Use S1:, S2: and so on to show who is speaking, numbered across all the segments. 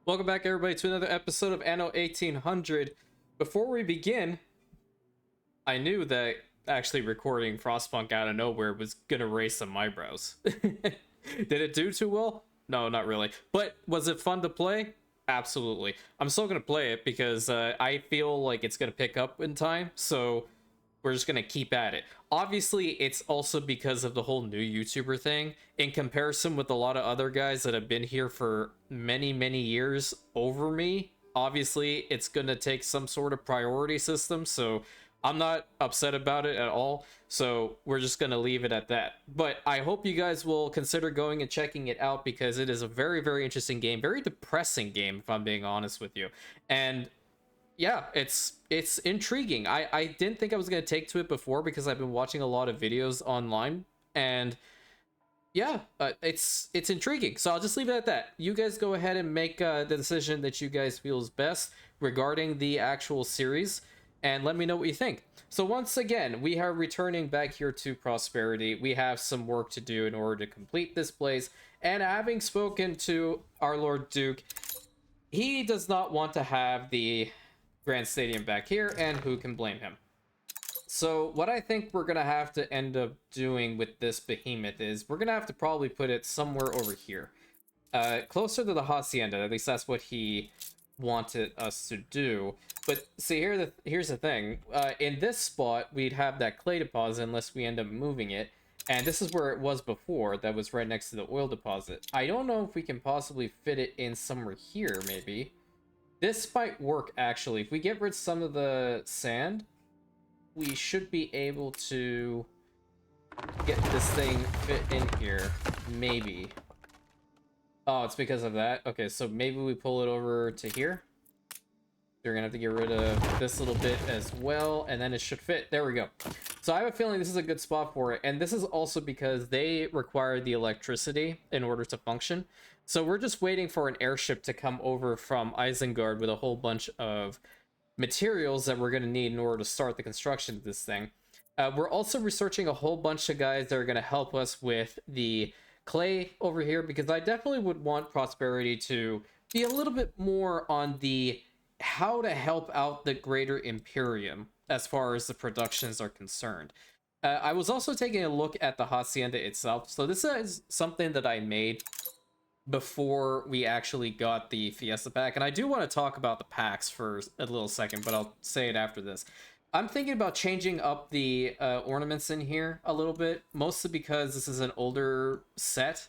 S1: Welcome back, everybody, to another episode of Anno 1800. Before we begin, I knew that actually recording Frostpunk out of nowhere was gonna raise some eyebrows. Did it do too well? No, not really. But was it fun to play? Absolutely. I'm still gonna play it because I feel like it's gonna pick up in time, so we're just gonna keep at it. Obviously, it's also because of the whole new YouTuber thing. In comparison with a lot of other guys that have been here for many years over me, obviously it's gonna take some sort of priority system, so I'm not upset about it at all. So we're just gonna leave it at that. But I hope you guys will consider going and checking it out, because it is a very interesting game, very depressing game, if I'm being honest with you. And yeah, it's intriguing. I didn't think I was going to take to it before, because I've been watching a lot of videos online, and yeah, it's intriguing. So I'll just leave it at that. You guys go ahead and make the decision that you guys feel is best regarding the actual series, and let me know what you think. So once again, we are returning back here to Prosperity. We have some work to do in order to complete this place, and having spoken to our Lord Duke, he does not want to have the Grand Stadium back here, and who can blame him? So what I think we're gonna have to end up doing with this behemoth is we're gonna have to probably put it somewhere over here, closer to the hacienda. At least that's what he wanted us to do. But see, here's the thing. In this spot, we'd have that clay deposit unless we end up moving it, and this is where it was before. That was right next to the oil deposit. I don't know if we can possibly fit it in somewhere here, maybe. This might work, actually. If we get rid of some of the sand, we should be able to get this thing fit in here. Maybe. Oh, it's because of that? Okay, so maybe we pull it over to here. We're gonna have to get rid of this little bit as well, and then it should fit. There we go. So I have a feeling this is a good spot for it, and this is also because they require the electricity in order to function. So we're just waiting for an airship to come over from Isengard with a whole bunch of materials that we're going to need in order to start the construction of this thing. We're also researching a whole bunch of guys that are going to help us with the clay over here, because I definitely would want Prosperity to be a little bit more on the how to help out the greater Imperium as far as the productions are concerned. I was also taking a look at the hacienda itself. So this is something that I made before we actually got the Fiesta pack, and I do want to talk about the packs for a little second, but I'll say it after this. I'm thinking about changing up the ornaments in here a little bit, mostly because this is an older set,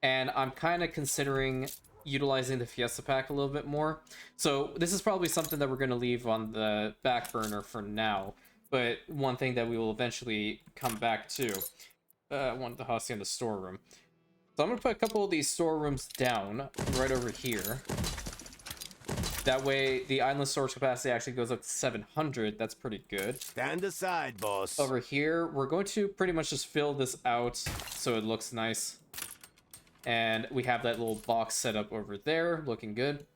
S1: and I'm kind of considering utilizing the Fiesta pack a little bit more. So this is probably something that we're going to leave on the back burner for now, but one thing that we will eventually come back to. I want the hacienda storeroom. So I'm going to put a couple of these storerooms down right over here. That way, the island storage capacity actually goes up to 700. That's pretty good.
S2: Stand aside, boss.
S1: Over here, we're going to pretty much just fill this out so it looks nice. And we have that little box set up over there, looking good.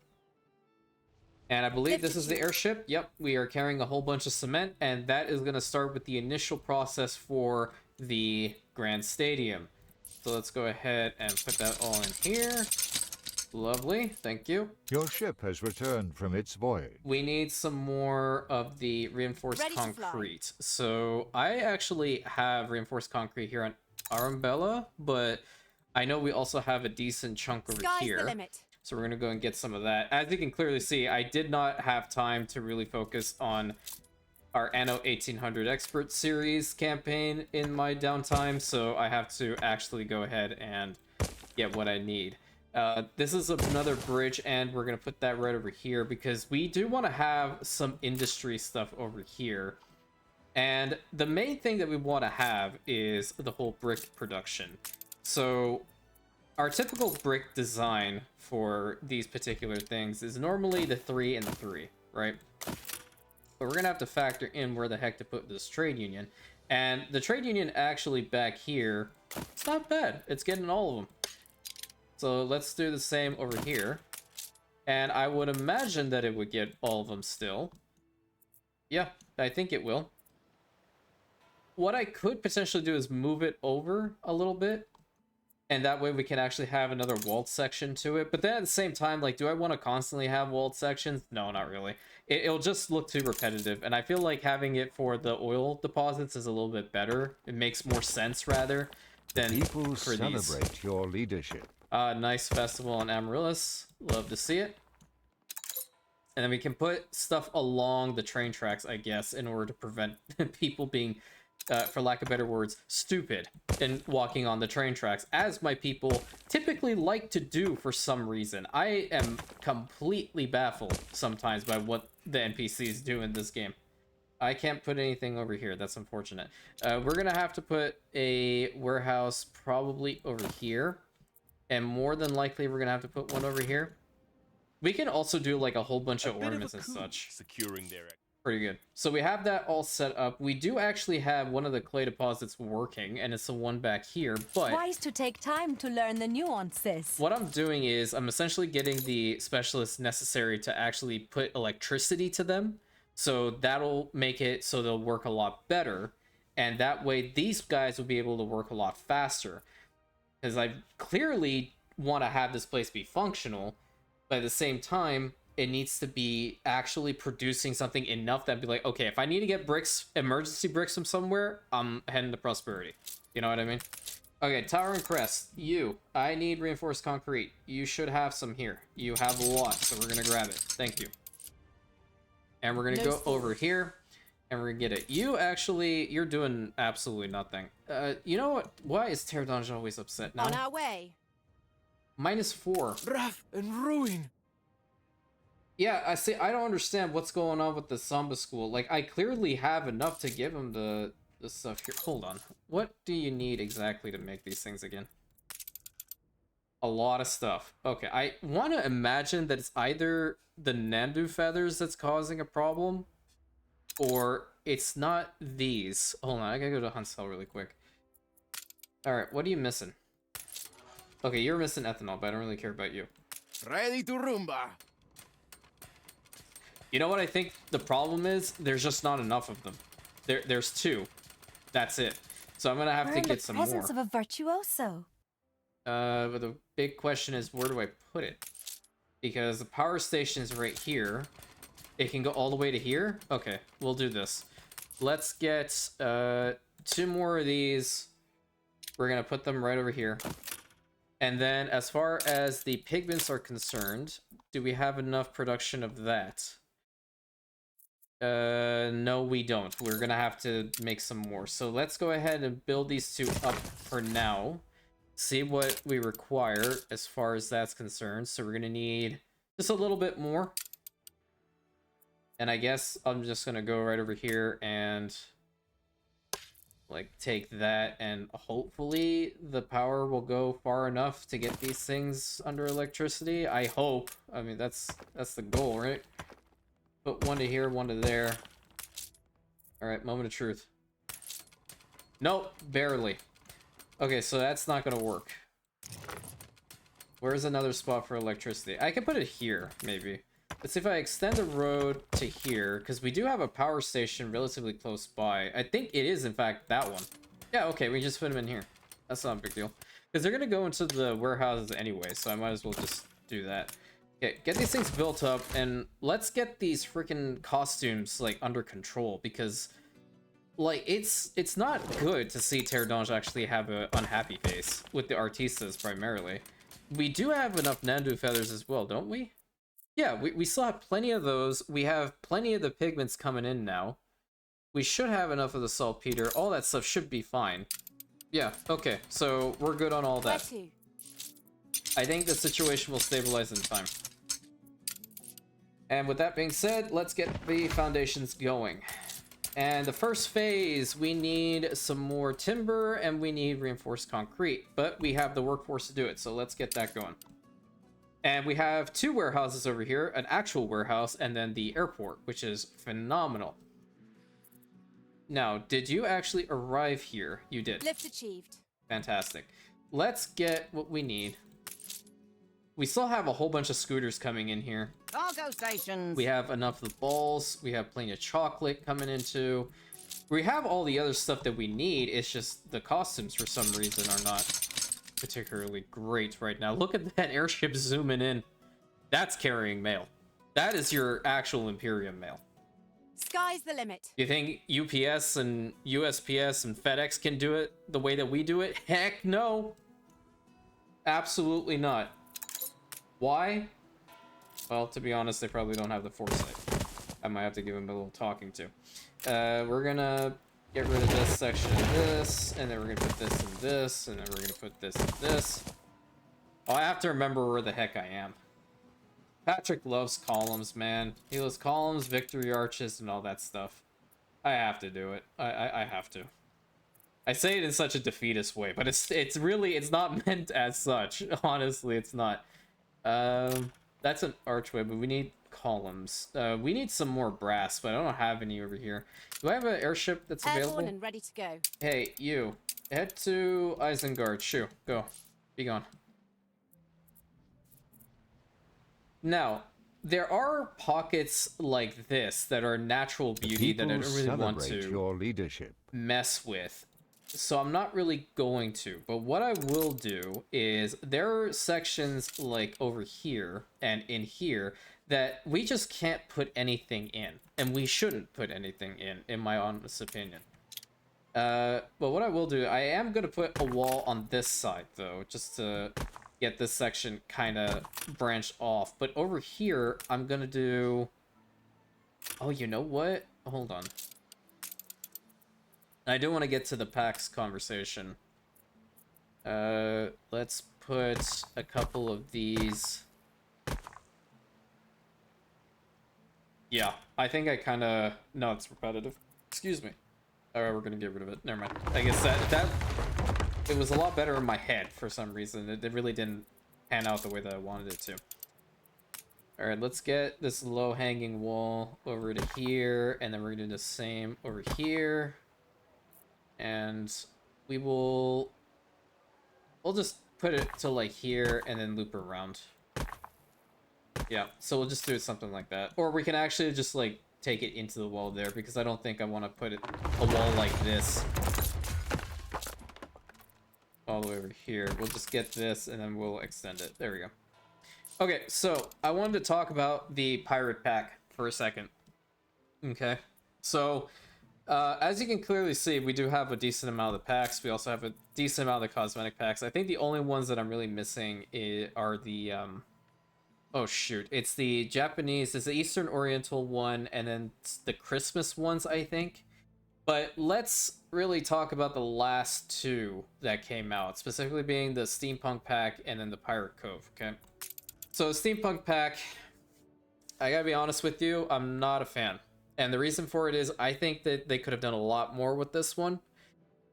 S1: And I believe this is the airship. Yep, we are carrying a whole bunch of cement, and that is going to start with the initial process for the Grand Stadium. So let's go ahead and put that all in here. Lovely, thank you.
S3: Your ship has returned from its voyage.
S1: We need some more of the reinforced concrete. So I actually have reinforced concrete here on Arambella, but I know we also have a decent chunk over here. The limit. So we're going to go and get some of that. As you can clearly see, I did not have time to really focus on our Anno 1800 Expert Series campaign in my downtime, so I have to actually go ahead and get what I need. This is another bridge, and we're going to put that right over here, because we do want to have some industry stuff over here. And the main thing that we want to have is the whole brick production. So our typical brick design for these particular things is normally the 3 and the 3, right? But we're gonna have to factor in where the heck to put this trade union. And the trade union actually back here, it's not bad. It's getting all of them. So let's do the same over here. And I would imagine that it would get all of them still. Yeah, I think it will. what I could potentially do is move it over a little bit, and that way we can actually have another walled section to it. But then at the same time, like, do I want to constantly have walled sections? No, not really. It'll just look too repetitive, and I feel like having it for the oil deposits is a little bit better. It makes more sense, rather, than
S3: People
S1: for
S3: celebrate
S1: these.
S3: your leadership.
S1: Nice festival in Amaryllis. Love to see it. And then we can put stuff along the train tracks, I guess, in order to prevent people being, for lack of better words, stupid in walking on the train tracks, as my people typically like to do for some reason. I am completely baffled sometimes by what the NPCs do in this game. I can't put anything over here. That's unfortunate. We're going to have to put a warehouse probably over here. And more than likely, we're going to have to put one over here. We can also do like a whole bunch of ornaments and such.
S2: Securing their
S1: Pretty good. So we have that all set up. We do actually have one of the clay deposits working, and it's the one back here, but
S4: Wise to take time to learn the nuances.
S1: what I'm doing is I'm essentially getting the specialists necessary to actually put electricity to them. So that'll make it so they'll work a lot better. And that way these guys will be able to work a lot faster. Because I clearly want to have this place be functional, but at the same time, it needs to be actually producing something enough that be like, okay, if I need to get bricks, emergency bricks from somewhere, I'm heading to Prosperity. You know what I mean? Okay, Tower and Crest, I need reinforced concrete. You should have some here. You have a lot, so we're gonna grab it. Thank you. And we're gonna go over here, and we're gonna get it. You're doing absolutely nothing. You know what? Why is Pterodonge always upset now?
S4: On our way.
S1: -4.
S2: wrath and ruin.
S1: Yeah, I see. I don't understand what's going on with the Samba school. Like, I clearly have enough to give him the stuff here. Hold on. What do you need exactly to make these things again? A lot of stuff. Okay, I want to imagine that it's either the Nandu feathers that's causing a problem, or it's not these. Hold on, I gotta go to Hunt's Hell really quick. Alright, what are you missing? Okay, you're missing ethanol, but I don't really care about you.
S2: Ready to rumba.
S1: You know what I think the problem is? There's just not enough of them. There's 2. That's it. So I'm gonna have to get some more.
S4: Presence of a virtuoso.
S1: But the big question is, where do I put it? Because the power station is right here. It can go all the way to here? Okay, we'll do this. Let's get 2 more of these. We're gonna put them right over here. And then as far as the pigments are concerned, do we have enough production of that? No, we don't. We're gonna have to make some more. So let's go ahead and build these 2 up for now. See what we require as far as that's concerned. So we're gonna need just a little bit more. And I guess I'm just gonna go right over here and like take that, and hopefully the power will go far enough to get these things under electricity. I hope. I mean, that's the goal, right? Put 1 to here, 1 to there. All right, moment of truth. Nope, barely. Okay, so that's not gonna work. Where's another spot for electricity? I can put it here, maybe. Let's see if I extend the road to here, because we do have a power station relatively close by. I think it is, in fact, that one. Yeah, okay, we just put them in here. That's not a big deal. Because they're going to go into the warehouses anyway, so I might as well just do that. Okay, get these things built up, and let's get these freaking costumes, like, under control, because, like, it's not good to see Pterodonge actually have an unhappy face, with the Artistas, primarily. We do have enough Nandu feathers as well, don't we? Yeah, we still have plenty of those. We have plenty of the pigments coming in now. We should have enough of the saltpeter. All that stuff should be fine. Yeah, okay, so we're good on all that. I think the situation will stabilize in time. And with that being said, let's get the foundations going. And the first phase, we need some more timber and we need reinforced concrete, but we have the workforce to do it, so let's get that going. And we have 2 warehouses over here, an actual warehouse, and then the airport, which is phenomenal. Now, did you actually arrive here? You did.
S4: Lift achieved.
S1: Fantastic. Let's get what we need. We still have a whole bunch of scooters coming in here.
S4: Cargo stations.
S1: We have enough of the balls. We have plenty of chocolate coming into. We have all the other stuff that we need. It's just the costumes for some reason are not particularly great right now. Look at that airship zooming in. That's carrying mail. That is your actual Imperium mail.
S4: Sky's the limit.
S1: You think UPS and USPS and FedEx can do it the way that we do it? Heck no. Absolutely not. Why? Well, to be honest, they probably don't have the foresight. I might have to give them a little talking to. We're gonna get rid of this section of this, and then we're gonna put this in this, and then we're gonna put this in this. Oh, I have to remember where the heck I am. Patrick loves columns, man. He loves columns, victory arches, and all that stuff. I have to do it. I have to. I say it in such a defeatist way, but it's really, it's not meant as such. Honestly, it's not. That's an archway, but we need columns. We need some more brass, but I don't have any over here. Do I have an airship that's available?
S4: Airborne and ready to go.
S1: Hey, you. Head to Isengard. Shoo, go. Be gone. Now, there are pockets like this that are natural beauty that I don't really want to
S3: your leadership.
S1: mess with. So I'm not really going to. But what I will do is there are sections like over here and in here that we just can't put anything in. And we shouldn't put anything in my honest opinion. But what I will do, I am going to put a wall on this side, though, just to get this section kind of branched off. But over here, I'm going to do... Oh, you know what? Hold on. I do want to get to the PAX conversation. Let's put a couple of these... Yeah, I think I kind of... No, it's repetitive. Excuse me. Alright, we're gonna get rid of it. Never mind. I guess that it was a lot better in my head for some reason. It really didn't pan out the way that I wanted it to. Alright, let's get this low-hanging wall over to here, and then we're gonna do the same over here. And we'll just put it to like here and then loop around. Yeah, so we'll just do something like that. Or we can actually just like take it into the wall there, because I don't think I want to put a wall like this all the way over here. We'll just get this and then we'll extend it. There we go. Okay, so I wanted to talk about the pirate pack for a second. Okay, so as you can clearly see, we do have a decent amount of the packs. We also have a decent amount of the cosmetic packs. I think the only ones that I'm really missing are the oh shoot, it's the Japanese, it's the Eastern Oriental one, and then the Christmas ones, I think. But let's really talk about the last two that came out, specifically being the Steampunk pack and then the Pirate Cove, okay? So Steampunk pack, I gotta be honest with you, I'm not a fan. And the reason for it is I think that they could have done a lot more with this one.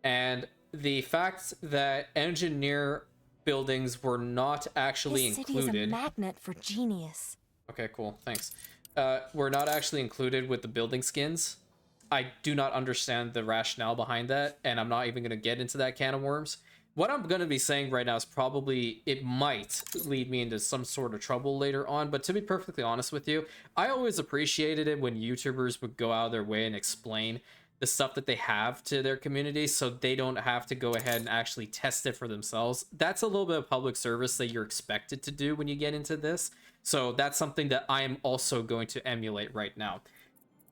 S1: And the fact that engineer buildings were not actually
S4: This city
S1: included.
S4: is a magnet for genius.
S1: Okay, cool, thanks. Were not actually included with the building skins. I do not understand the rationale behind that, and I'm not even going to get into that can of worms. What I'm going to be saying right now is probably, it might lead me into some sort of trouble later on, but to be perfectly honest with you, I always appreciated it when YouTubers would go out of their way and explain the stuff that they have to their community so they don't have to go ahead and actually test it for themselves. That's a little bit of public service that you're expected to do when you get into this. So that's something that I am also going to emulate right now.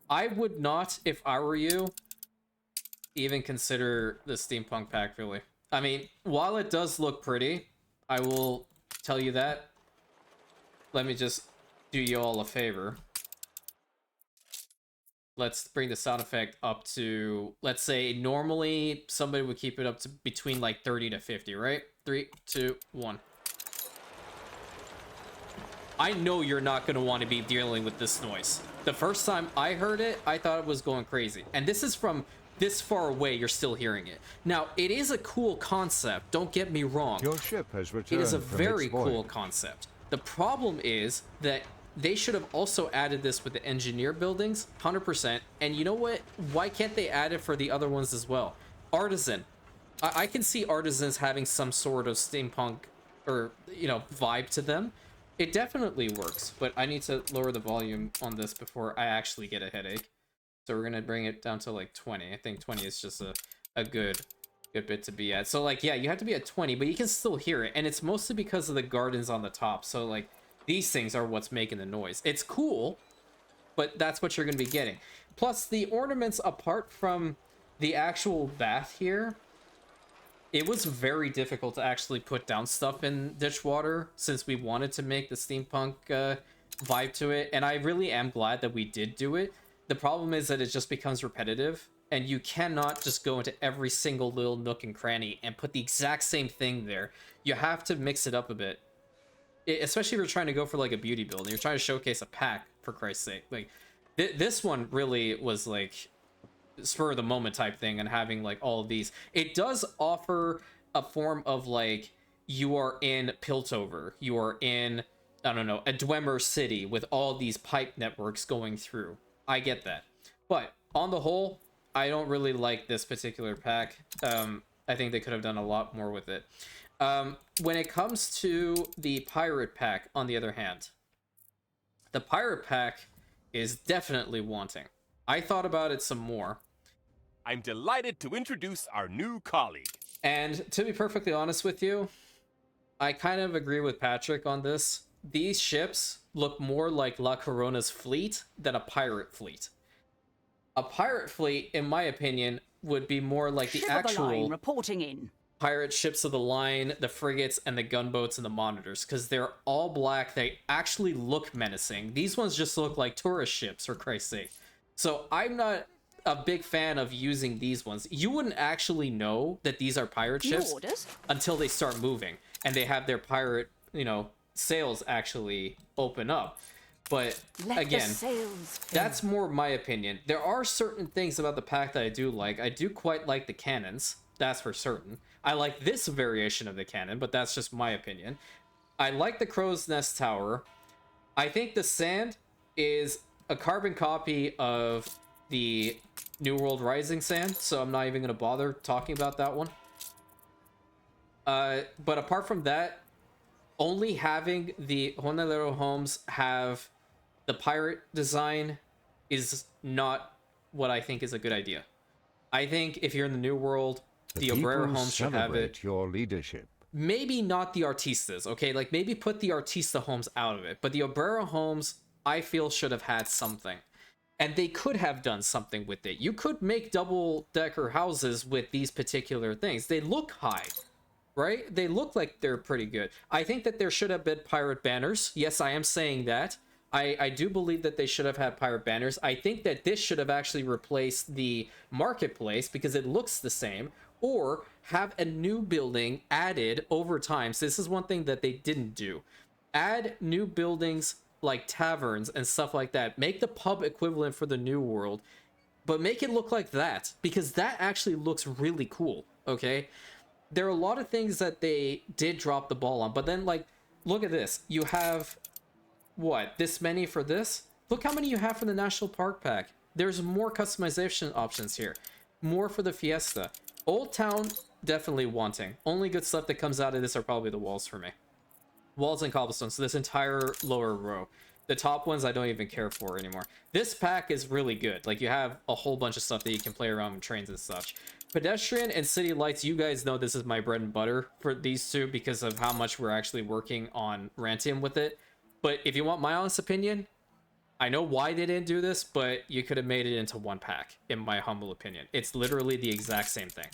S1: I would not, if I were you, even consider the Steampunk pack, really. I mean, while it does look pretty, I will tell you that. Let me just do you all a favor. Let's bring the sound effect up to, let's say, normally somebody would keep it up to between like 30 to 50, right? 3, 2, 1. I know you're not going to want to be dealing with this noise. The first time I heard it, I thought it was going crazy. And this is from this far away, you're still hearing it. Now, it is a cool concept, don't get me wrong.
S3: Your ship has returned.
S1: It is a
S3: from
S1: very
S3: its voyage.
S1: cool concept. The problem is that they should have also added this with the engineer buildings, 100%. And you know what? Why can't they add it for the other ones as well? Artisan. I can see artisans having some sort of steampunk or, you know, vibe to them. It definitely works, but I need to lower the volume on this before I actually get a headache. So we're gonna bring it down to like 20. I think 20 is just a good bit to be at. So like, yeah, you have to be at 20, but you can still hear it. And it's mostly because of the gardens on the top. So like, these things are what's making the noise. It's cool, but that's what you're gonna be getting. Plus the ornaments, apart from the actual bath here, it was very difficult to actually put down stuff in Ditchwater since we wanted to make the steampunk vibe to it. And I really am glad that we did do it. The problem is that it just becomes repetitive, and you cannot just go into every single little nook and cranny and put the exact same thing there. You have to mix it up a bit. Especially if you're trying to go for like a beauty build and you're trying to showcase a pack, for Christ's sake. Like, this one really was like spur of the moment type thing, and having like all of these, it does offer a form of like, you are in Piltover, you are in, I don't know, a Dwemer city with all these pipe networks going through. I get that, but on the whole, I don't really like this particular pack. I think they could have done a lot more with it. When it comes to the pirate pack, on the other hand, the pirate pack is definitely wanting. I thought about it some more.
S2: I'm delighted to introduce our new colleague.
S1: And to be perfectly honest with you, I kind of agree with Patrick on this. These ships look more like La Corona's fleet than a pirate fleet. A pirate fleet, in my opinion, would be more like the actual
S5: reporting in.
S1: pirate ships of the line, the frigates, and the gunboats and the monitors, because they're all black. They actually look menacing. These ones just look like tourist ships, for Christ's sake. So I'm not a big fan of using these ones. You wouldn't actually know that these are pirate ships until they start moving and they have their pirate, you know, sails actually open up. But again, that's more my opinion. There are certain things about the pack that I do like. I do quite like the cannons, that's for certain. I like this variation of the cannon, but that's just my opinion. I like the crow's nest tower. I think the sand is a carbon copy of the New World Rising sand, so I'm not even going to bother talking about that one. But apart from that, only having the Honolulu homes have the pirate design is not what I think is a good idea. I think if you're in the New World, the Obrera homes should have it.
S3: Your leadership.
S1: Maybe not the Artistas, okay? Like, maybe put the Artista homes out of it. But the Obrera homes, I feel, should have had something. And they could have done something with it. You could make double-decker houses with these particular things. They look high, right? They look like they're pretty good. I think that there should have been pirate banners. Yes, I am saying that. I do believe that they should have had pirate banners. I think that this should have actually replaced the marketplace because it looks the same. Or have a new building added over time. So this is one thing that they didn't do. Add new buildings like taverns and stuff like that. Make the pub equivalent for the New World, but make it look like that, because that actually looks really cool, okay? There are a lot of things that they did drop the ball on, but then, like, look at this. You have, what, this many for this? Look how many you have for the National Park Pack. There's more customization options here. More for the Fiesta. Old Town, definitely wanting. Only good stuff that comes out of this are probably the walls for me. Walls and cobblestones, so this entire lower row. The top ones I don't even care for anymore. This pack is really good. Like, you have a whole bunch of stuff that you can play around with trains and such. Pedestrian and city lights, you guys know this is my bread and butter for these two because of how much we're actually working on Rantium with it. But if you want my honest opinion, I know why they didn't do this, but you could have made it into one pack, in my humble opinion. It's literally the exact same thing.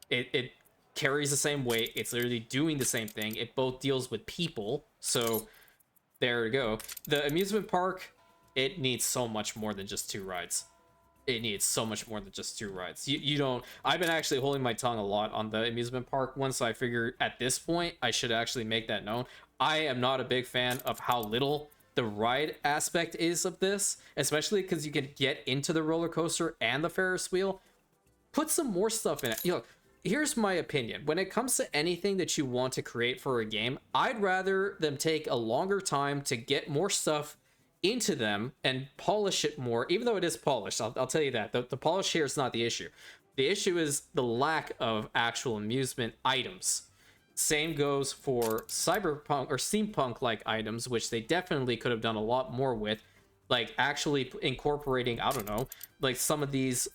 S1: It carries the same weight. It's literally doing the same thing. It both deals with people, so there we go. The amusement park, it needs so much more than just 2 rides. It needs so much more than just 2 rides. You don't... I've been actually holding my tongue a lot on the amusement park one, so I figure at this point I should actually make that known. I am not a big fan of how little the ride aspect is of this, especially because you can get into the roller coaster and the Ferris wheel. Put some more stuff in it. You know, here's my opinion. When it comes to anything that you want to create for a game, I'd rather them take a longer time to get more stuff into them and polish it more, even though it is polished. I'll tell you that. The polish here is not the issue. The issue is the lack of actual amusement items. Same goes for cyberpunk or steampunk-like items, which they definitely could have done a lot more with. like actually incorporating, I don't know, like some of these,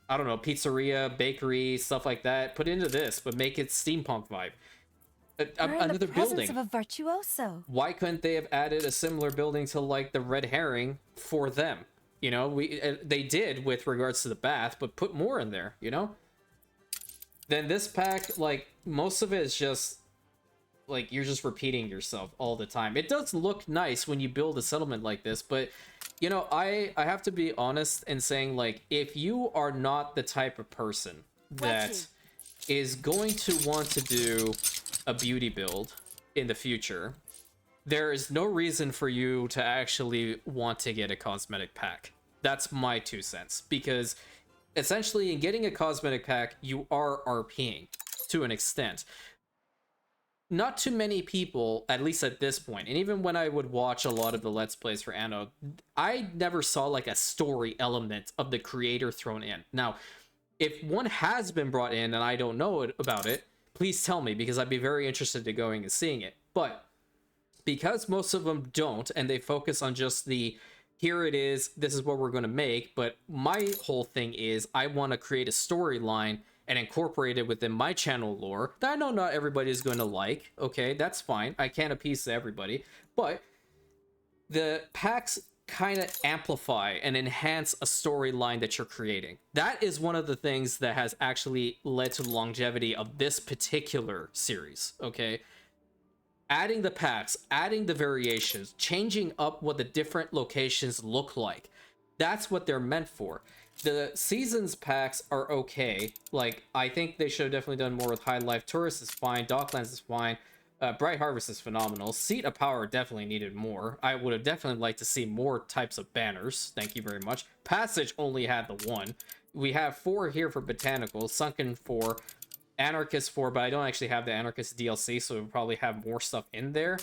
S1: I don't know, pizzeria, bakery, stuff like that, put into this, but make it steampunk vibe.
S4: We're in
S1: Another
S4: the presence
S1: building.
S4: of a virtuoso.
S1: Why couldn't they have added a similar building to like the red herring for them? You know, they did with regards to the bath, but put more in there, you know? Then this pack, like, most of it is just like you're just repeating yourself all the time. It does look nice when you build a settlement like this, but you know, I have to be honest in saying, like, if you are not the type of person that is going to want to do a beauty build in the future, there is no reason for you to actually want to get a cosmetic pack. That's my 2 cents, because essentially in getting a cosmetic pack, you are RPing to an extent. Not too many people, at least at this point, and even when I would watch a lot of the Let's Plays for Anno, I never saw like a story element of the creator thrown in. Now, if one has been brought in and I don't know about it, please tell me, because I'd be very interested in going and seeing it. But because most of them don't, and they focus on just the, here it is, this is what we're going to make, but my whole thing is I want to create a storyline and incorporate it within my channel lore that I know not everybody is going to like. Okay, that's fine. I can't appease everybody, but the packs kind of amplify and enhance a storyline that you're creating. That is one of the things that has actually led to the longevity of this particular series. Okay, adding the packs, adding the variations, changing up what the different locations look like. That's what they're meant for. The seasons packs are okay. Like, I think they should have definitely done more with High Life. Tourist is fine. Docklands is fine. Bright Harvest is phenomenal. Seat of Power definitely needed more. I would have definitely liked to see more types of banners. Thank you very much. Passage only had the one. We have 4 here for Botanicals. Sunken 4. Anarchist 4, but I don't actually have the Anarchist DLC, so we'll probably have more stuff in there.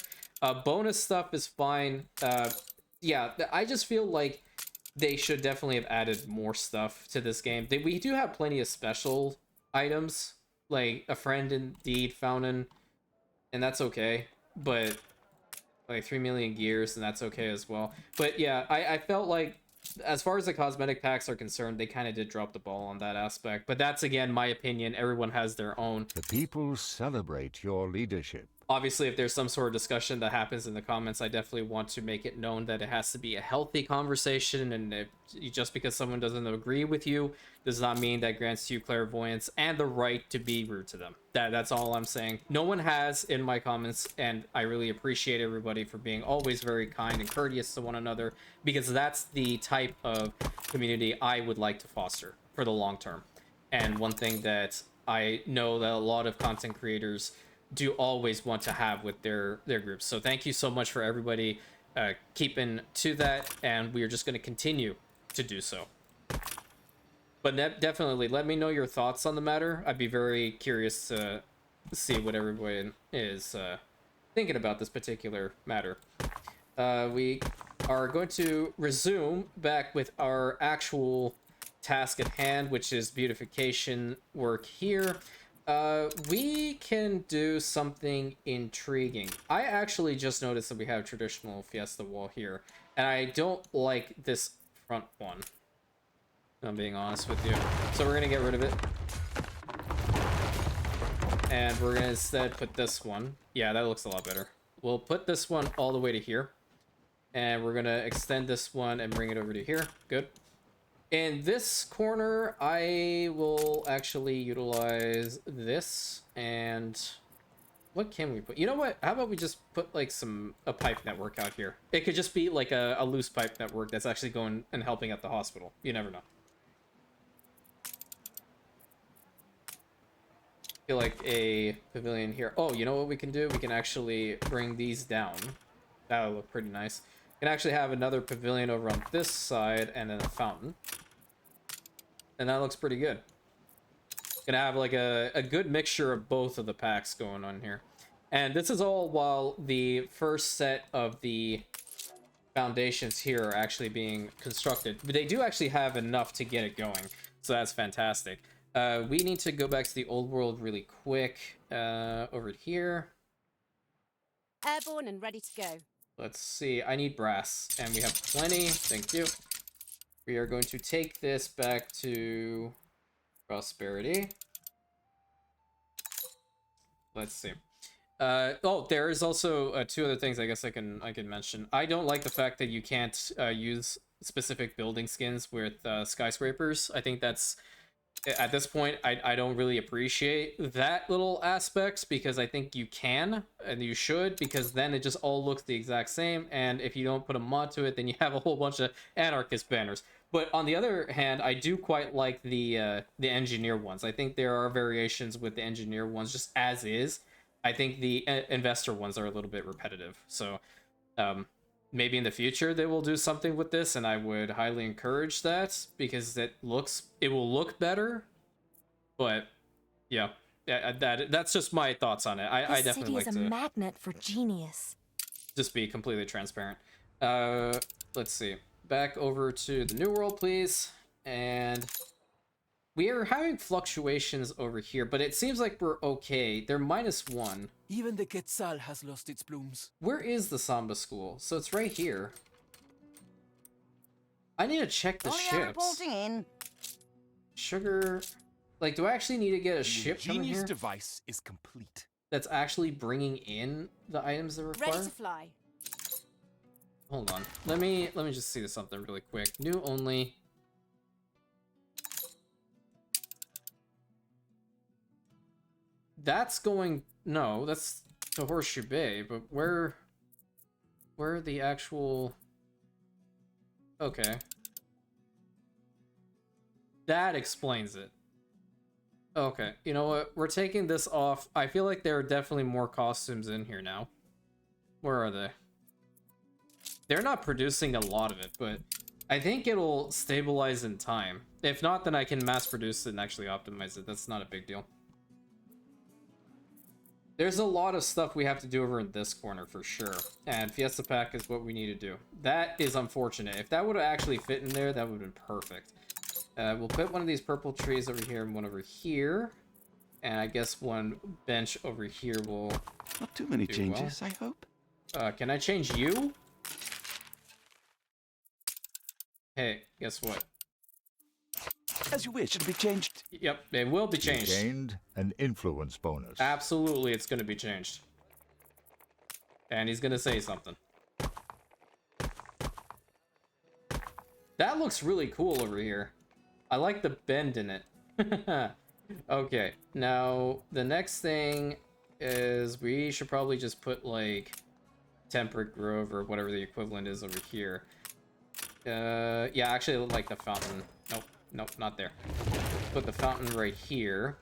S1: Bonus stuff is fine. Yeah, I just feel like they should definitely have added more stuff to this game. We do have plenty of special items, like a friend indeed fountain, and that's okay. But like 3 million gears, and that's okay as well. But yeah, I felt like as far as the cosmetic packs are concerned, they kind of did drop the ball on that aspect. But that's, again, my opinion. Everyone has their own.
S3: The people celebrate your leadership.
S1: Obviously, if there's some sort of discussion that happens in the comments, I definitely want to make it known that it has to be a healthy conversation, and if, just because someone doesn't agree with you does not mean that grants you clairvoyance and the right to be rude to them. That's all I'm saying. No one has in my comments, and I really appreciate everybody for being always very kind and courteous to one another, because that's the type of community I would like to foster for the long term. And one thing that I know that a lot of content creators do always want to have with their groups. So thank you so much for everybody keeping to that, and we are just going to continue to do so. But definitely let me know your thoughts on the matter. I'd be very curious to see what everybody is thinking about this particular matter. We are going to resume back with our actual task at hand, which is beautification work here. We can do something intriguing. I actually just noticed that we have traditional fiesta wall here, and I don't like this front one, if I'm being honest with you. So we're gonna get rid of it, and we're gonna instead put this one. Yeah, that looks a lot better. We'll put this one all the way to here, and we're gonna extend this one and bring it over to here. Good. In this corner, I will actually utilize this, and what can we put? You know what? How about we just put like a pipe network out here? It could just be like a loose pipe network that's actually going and helping at the hospital. You never know. I feel like a pavilion here. Oh, you know what we can do? We can actually bring these down. That'll look pretty nice. We can actually have another pavilion over on this side and then a fountain. And that looks pretty good. Gonna have like a good mixture of both of the packs going on here. And this is all while the first set of the foundations here are actually being constructed. But they do actually have enough to get it going. So that's fantastic. We need to go back to the old world really quick. Over here.
S4: Airborne and ready to go.
S1: Let's see. I need brass, and we have plenty. Thank you. We are going to take this back to prosperity. Let's see. Oh, there is also two other things I guess I can mention. I don't like the fact that you can't use specific building skins with skyscrapers. I think that's, at this point, I don't really appreciate that little aspect, because I think you can and you should, because then it just all looks the exact same, and if you don't put a mod to it, then you have a whole bunch of anarchist banners. But on the other hand, I do quite like the engineer ones. I think there are variations with the engineer ones just as is. I think the investor ones are a little bit repetitive. So maybe in the future they will do something with this, and I would highly encourage that, because it will look better. But yeah, that's just my thoughts on it. I definitely like to.
S4: This city is a magnet for genius.
S1: Just be completely transparent. Let's see. Back over to the New World, please. And we are having fluctuations over here, but it seems like we're okay. They're -1.
S5: Even the Quetzal has lost its blooms.
S1: Where is the Samba school? So it's right here. I need to check the ships.
S6: Reporting in.
S1: Sugar. Like, do I actually need to get a ship coming
S2: Ingenious
S1: here
S2: device is complete.
S1: that's actually bringing in the items that require?
S6: Ready to fly.
S1: Hold on. Let me just see something really quick. New only. That's going... No, that's to Horseshoe Bay, but where are the actual... Okay. That explains it. Okay, you know what? We're taking this off. I feel like there are definitely more costumes in here now. Where are they? They're not producing a lot of it, but I think it'll stabilize in time. If not, then I can mass produce it and actually optimize it. That's not a big deal. There's a lot of stuff we have to do over in this corner for sure, and Fiesta Pack is what we need to do. That is unfortunate. If that would have actually fit in there, that would have been perfect. We'll put one of these purple trees over here and one over here, and I guess one bench over here will
S7: Not too many
S1: do
S7: changes,
S1: well.
S7: I hope.
S1: Can I change you? Hey, guess what?
S7: As you wish, it'll be changed.
S1: Yep, it will be
S3: You
S1: changed.
S3: gained an influence bonus.
S1: Absolutely, it's going to be changed. And he's going to say something. That looks really cool over here. I like the bend in it. Okay, now the next thing is we should probably just put like Temperate Grove or whatever the equivalent is over here. Yeah, actually I like the fountain. Nope, not there. Put the fountain right here.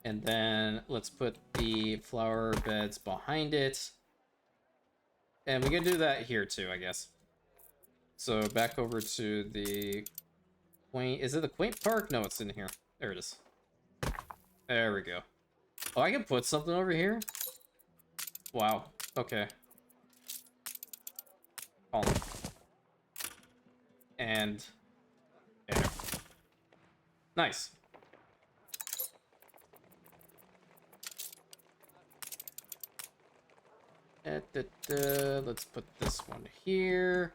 S1: And then let's put the flower beds behind it. And we can do that here too, I guess. So back over to the quaint... Is it the quaint park? No, it's in here. There it is. There we go. Oh, I can put something over here? Wow. Okay. Column. And... there. Nice. Let's put this one here.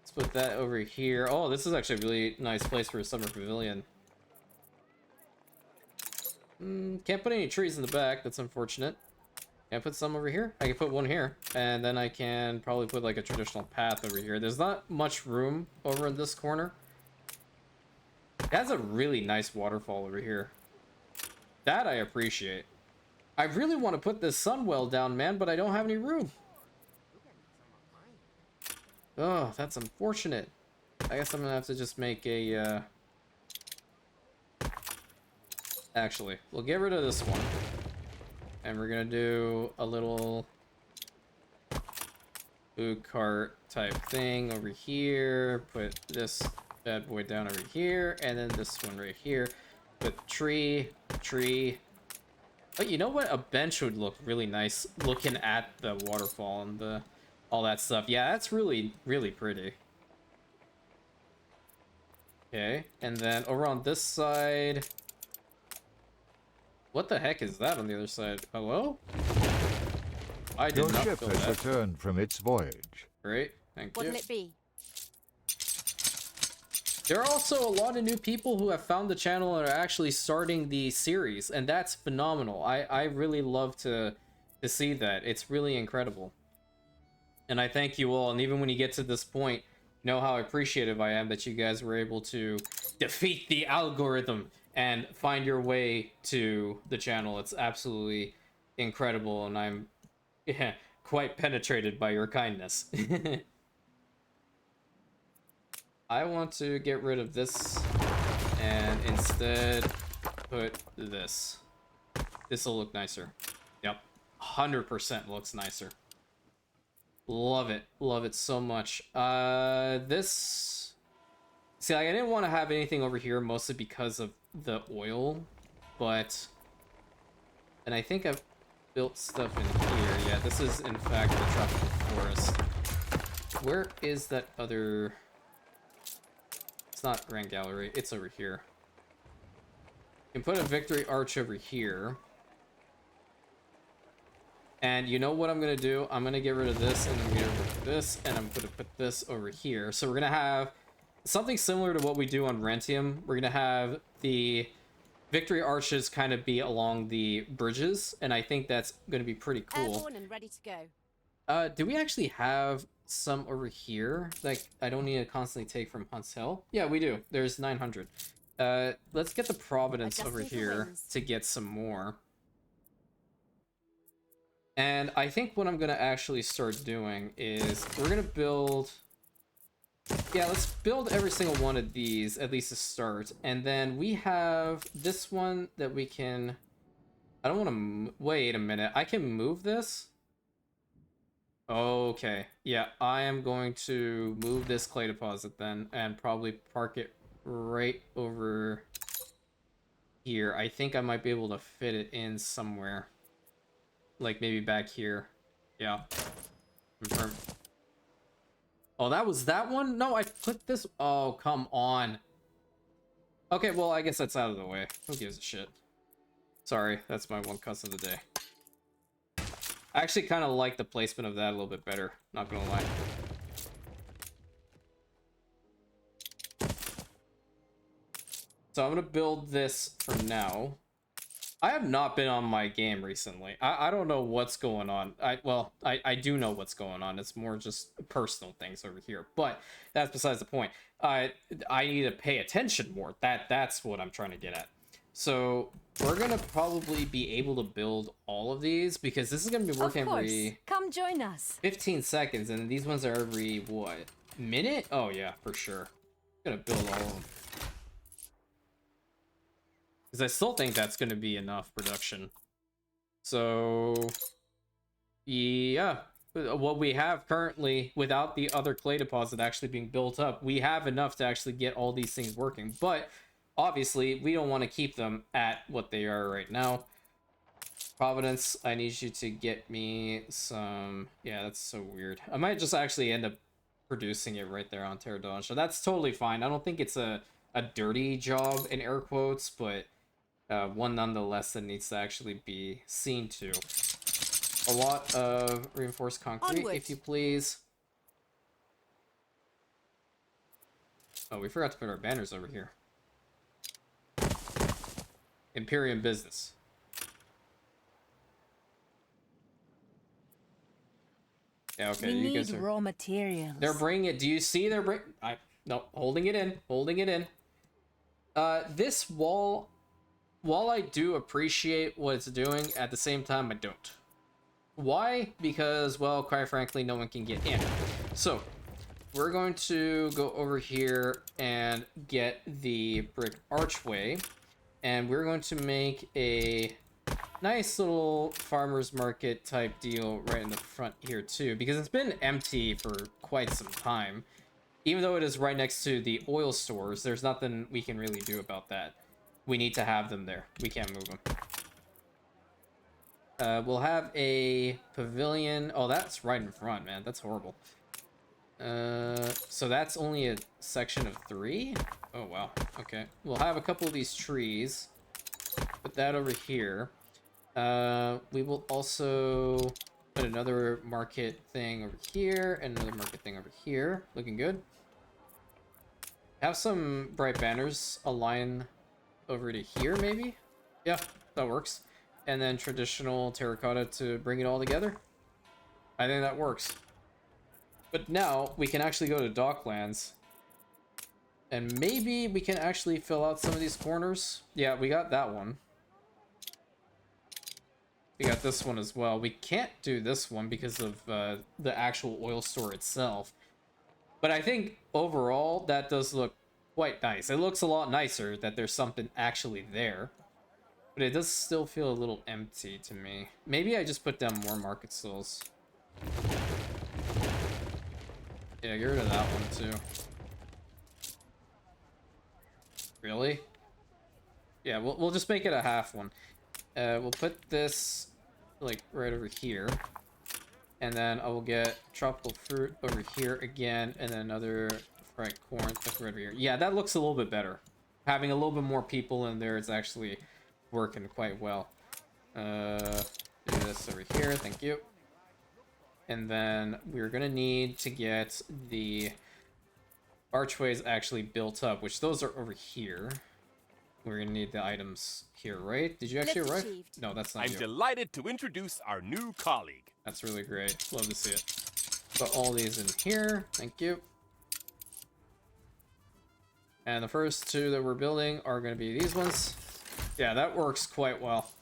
S1: Let's put that over here. Oh, this is actually a really nice place for a summer pavilion. Can't put any trees in the back. That's unfortunate. Can I put some over here? I can put one here. And then I can probably put like a traditional path over here. There's not much room over in this corner. It has a really nice waterfall over here. That I appreciate. I really want to put this sunwell down, man, but I don't have any room. Oh, that's unfortunate. I guess I'm gonna have to just make a, Actually, we'll get rid of this one. And we're gonna do a little food cart type thing over here. Put this bad boy down over here, and then this one right here. Put tree. Oh, you know what? A bench would look really nice looking at the waterfall and all that stuff. Yeah, that's really, really pretty. Okay, and then over on this side... What the heck is that on the other side? Hello? I did
S3: Your
S1: not
S3: ship
S1: feel
S3: has
S1: that.
S3: returned from its voyage.
S1: Great, thank you.
S4: What'll it be?
S1: There are also a lot of new people who have found the channel and are actually starting the series, and that's phenomenal. I really love to see that. It's really incredible. And I thank you all, and even when you get to this point, you know how appreciative I am that you guys were able to defeat the algorithm and find your way to the channel. It's absolutely incredible, and I'm quite penetrated by your kindness. I want to get rid of this and instead put this. This will look nicer. Yep, 100% looks nicer. Love it so much. This, see, like, I didn't want to have anything over here mostly because of the oil, but, and I think I've built stuff in here. Yeah, this is in fact the tropical forest. Where is that other? It's not Grand Gallery, it's over here. You can put a victory arch over here. And you know what I'm gonna do? I'm gonna get rid of this, and I'm gonna get rid of this, and I'm gonna put this over here. So we're gonna have something similar to what we do on Rantium. We're gonna have the victory arches kind of be along the bridges, and I think that's gonna be pretty cool.
S4: Airborne and ready to go.
S1: Do we actually have some over here? Like, I don't need to constantly take from Hunt's Hill? Yeah, we do. There's 900. Let's get the Providence over
S4: Adjusting for
S1: here
S4: winds.
S1: to get some more. And I think what I'm gonna actually start doing is we're gonna build, yeah, let's build every single one of these, at least to start. And then we have this one that we can, I don't want to, wait a minute, I can move this? Okay, yeah, I am going to move this clay deposit then and probably park it right over here. I think I might be able to fit it in somewhere. Like maybe back here. Yeah. Confirm. Oh, that was that one? No, I put this. Oh, come on. Okay, well, I guess that's out of the way. Who gives a shit? Sorry, that's my one cuss of the day. I actually kind of like the placement of that a little bit better. Not gonna lie. So I'm gonna build this for now. I have not been on my game recently. I don't know what's going on. I do know what's going on. It's more just personal things over here. But that's besides the point. I need to pay attention more. That's what I'm trying to get at. So we're gonna probably be able to build all of these because this is gonna be working
S4: Of course.
S1: every
S4: Come join us.
S1: 15 seconds, and these ones are every what? Minute? Oh yeah, for sure. I'm gonna build all of them. Because I still think that's going to be enough production. So, yeah. What we have currently, without the other clay deposit actually being built up, we have enough to actually get all these things working. But, obviously, we don't want to keep them at what they are right now. Providence, I need you to get me some... Yeah, that's so weird. I might just actually end up producing it right there on Terradon. So that's totally fine. I don't think it's a dirty job, in air quotes, but... one nonetheless that needs to actually be seen to. A lot of reinforced concrete,
S4: Onward.
S1: if you please. Oh, we forgot to put our banners over here. Imperium business. Yeah, okay,
S4: We
S1: you
S4: need
S1: guys are...
S4: raw materials.
S1: They're bringing it. Do you see they're no, holding it in. Holding it in. This wall... While I do appreciate what it's doing, at the same time, I don't. Why? Because, well, quite frankly, no one can get in. So, we're going to go over here and get the brick archway. And we're going to make a nice little farmer's market type deal right in the front here, too. Because it's been empty for quite some time. Even though it is right next to the oil stores, there's nothing we can really do about that. We need to have them there. We can't move them. We'll have a pavilion. Oh, that's right in front, man. That's horrible. So that's only a section of 3? Oh, wow. Okay. We'll have a couple of these trees. Put that over here. We will also Put another market thing over here, and another market thing over here. Looking good. Have some bright banners align over to here, maybe? Yeah, that works. And then traditional terracotta to bring it all together. I think that works. But now we can actually go to Docklands. And maybe we can actually fill out some of these corners. Yeah, we got that one. We got this one as well. We can't do this one because of the actual oil store itself. But I think overall that does look quite nice. It looks a lot nicer that there's something actually there. But it does still feel a little empty to me. Maybe I just put down more market stalls. Yeah, get rid of that one too. Really? Yeah, we'll just make it a half one. We'll put this like right over here. And then I will get tropical fruit over here again, and then another fried corn right over here. Yeah, that looks a little bit better. Having a little bit more people in there is actually working quite well. Do this over here, thank you. And then we're gonna need to get the archways actually built up, which those are over here. We're gonna need the items here, right? Did you actually arrive? No, that's not
S2: I'm
S1: you.
S2: delighted to introduce our new colleague.
S1: That's really great. Love to see it. Put all these in here. Thank you. And the first two that we're building are going to be these ones. Yeah, that works quite well.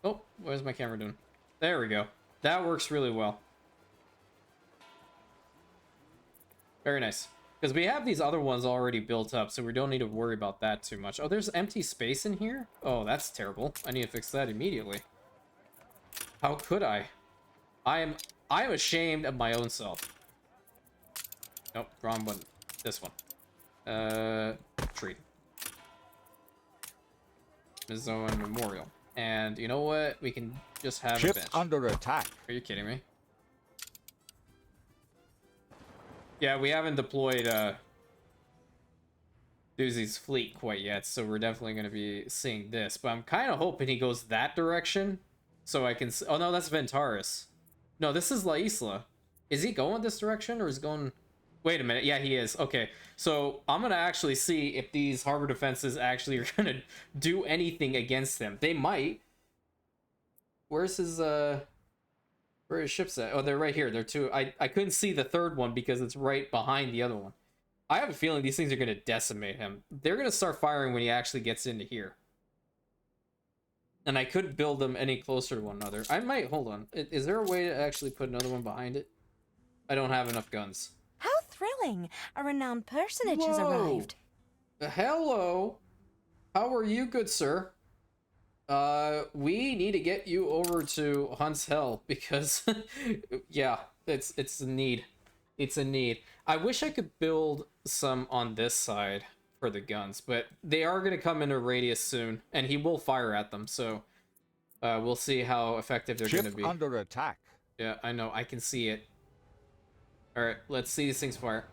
S1: Oh, what is my camera doing? There we go. That works really well. Very nice. Because we have these other ones already built up, so we don't need to worry about that too much. Oh, there's empty space in here? Oh, that's terrible. I need to fix that immediately. How could I? I am ashamed of my own self. Nope, wrong one. This one. Tree. Mizoan Memorial. And you know what? We can just have
S3: Ship
S1: a bench.
S3: under attack.
S1: Are you kidding me? Yeah, we haven't deployed Doozy's fleet quite yet, so we're definitely going to be seeing this. But I'm kind of hoping he goes that direction, so I can... Oh, no, that's Ventaris. No, this is La Isla. Is he going this direction, or is he going... Wait a minute. Yeah, he is. Okay, so I'm going to actually see if these harbor defenses actually are going to do anything against them. They might. Where's his... Where are his ships at? Oh, they're right here. They're two. I couldn't see the third one because it's right behind the other one. I have a feeling these things are going to decimate him. They're going to start firing when he actually gets into here. And I could build them any closer to one another. I might... Hold on. Is there a way to actually put another one behind it? I don't have enough guns.
S4: How thrilling! A renowned personage has
S1: Whoa.
S4: arrived.
S1: Hello. How are you, good sir? We need to get you over to Hunt's Hell because, yeah, it's a need. It's a need. I wish I could build some on this side for the guns, but they are going to come into radius soon, and he will fire at them, so we'll see how effective they're going to be.
S3: Ship under attack.
S1: Yeah, I know. I can see it. All right, let's see these things fire.